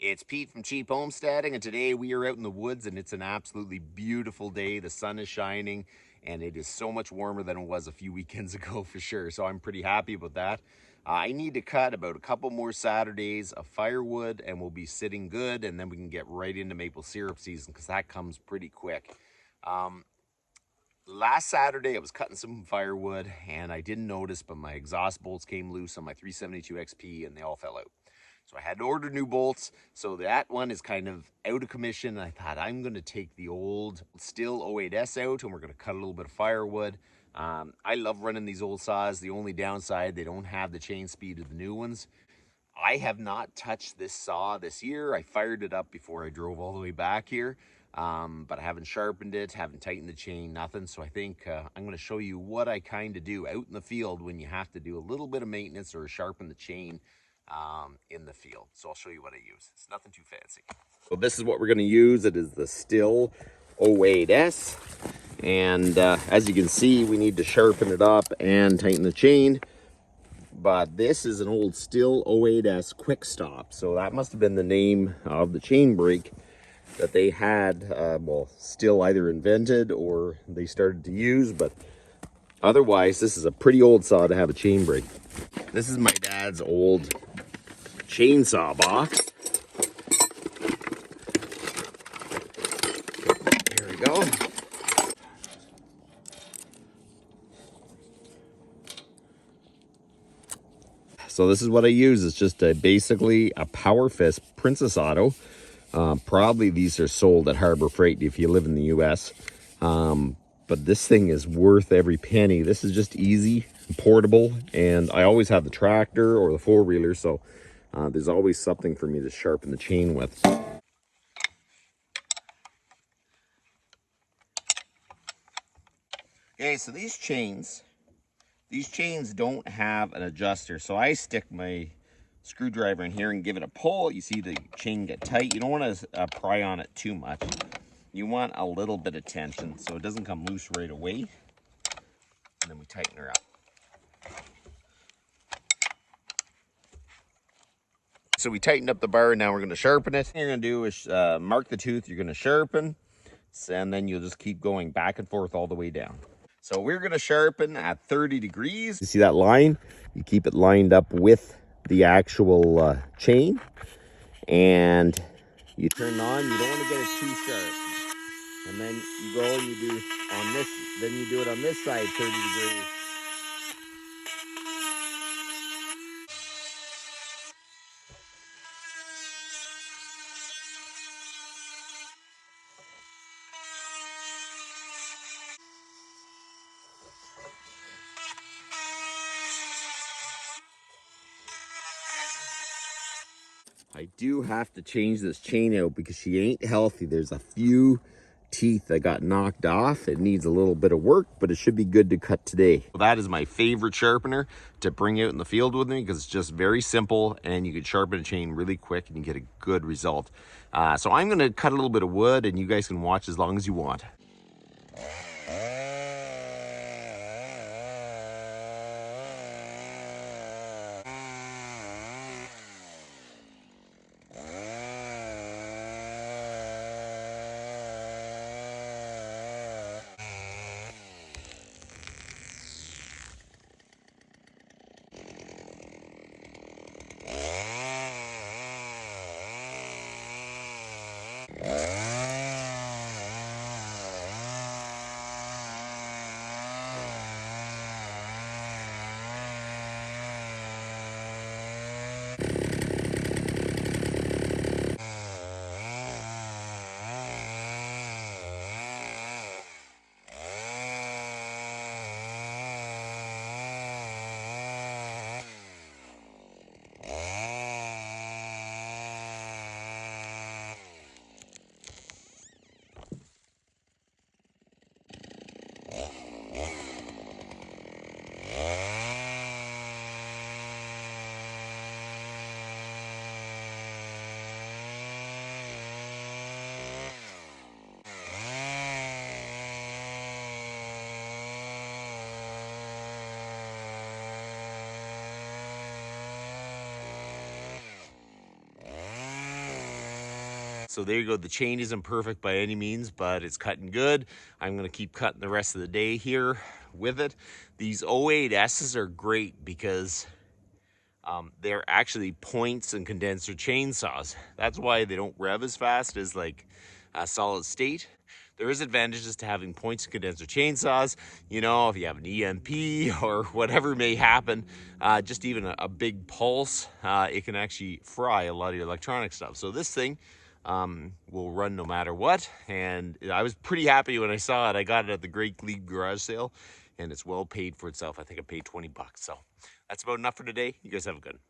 It's Pete from Cheap Homesteading, and today we are out in the woods, and it's an absolutely beautiful day. The sun is shining, and it is so much warmer than it was a few weekends ago for sure. So I'm pretty happy about that. I need to cut about a couple more Saturdays of firewood, and we'll be sitting good, and then we can get right into maple syrup season because that comes pretty quick. Last Saturday, I was cutting some firewood, and I didn't notice, but my exhaust bolts came loose on my 372 XP, and they all fell out. So I had to order new bolts. So that one is kind of out of commission. And I thought I'm going to take the old Stihl 08S out, and we're going to cut a little bit of firewood. I love running these old saws. The only downside, they don't have the chain speed of the new ones. I have not touched this saw this year. I fired it up before I drove all the way back here, but I haven't sharpened it, haven't tightened the chain, nothing. So I think I'm going to show you what I kind of do out in the field when you have to do a little bit of maintenance or sharpen the chain in the field. So I'll show you what I use. It's nothing too fancy. So this is what we're going to use. It is the Stihl 08S. And as you can see, we need to sharpen it up and tighten the chain. But this is an old Stihl 08S quick stop. So that must have been the name of the chain brake that they had, well, Stihl either invented or they started to use. But otherwise, this is a pretty old saw to have a chain brake. This is my dad's old chainsaw box. There we go. So this is what I use. It's just basically a Power Fist Princess Auto. Probably these are sold at Harbor Freight if you live in the US. But this thing is worth every penny. This is just easy, portable, and I always have the tractor or the four-wheeler, so there's always something for me to sharpen the chain with. Okay, so these chains don't have an adjuster, so I stick my screwdriver in here and give it a pull. You see the chain get tight. You don't want to pry on it too much. You want a little bit of tension so it doesn't come loose right away. And then we tighten her up. So we tightened up the bar, and now we're going to sharpen it. What you're going to do is mark the tooth you're going to sharpen, and then you'll just keep going back and forth all the way down. So we're going to sharpen at 30 degrees. You see that line? You keep it lined up with the actual chain, and you turn it on. You don't want to get it too sharp. And then you go and you do on this, then you do it on this side 30 degrees. I do have to change this chain out because she ain't healthy. There's a few teeth that got knocked off. It needs a little bit of work, but it should be good to cut today. Well, that is my favorite sharpener to bring out in the field with me because it's just very simple and you can sharpen a chain really quick and you get a good result. So I'm going to cut a little bit of wood and you guys can watch as long as you want. So there you go. The chain isn't perfect by any means, but it's cutting good. I'm going to keep cutting the rest of the day here with it. These 08S's are great because they're actually points and condenser chainsaws. That's why they don't rev as fast as like a solid state. There is advantages to having points and condenser chainsaws. You know, if you have an EMP or whatever may happen, just even a big pulse, it can actually fry a lot of your electronic stuff. So this thing will run no matter what. And I was pretty happy when I saw it. I got it at the Great League garage sale, and it's well paid for itself. I think I paid 20 bucks. So that's about enough for today. You guys have a good one.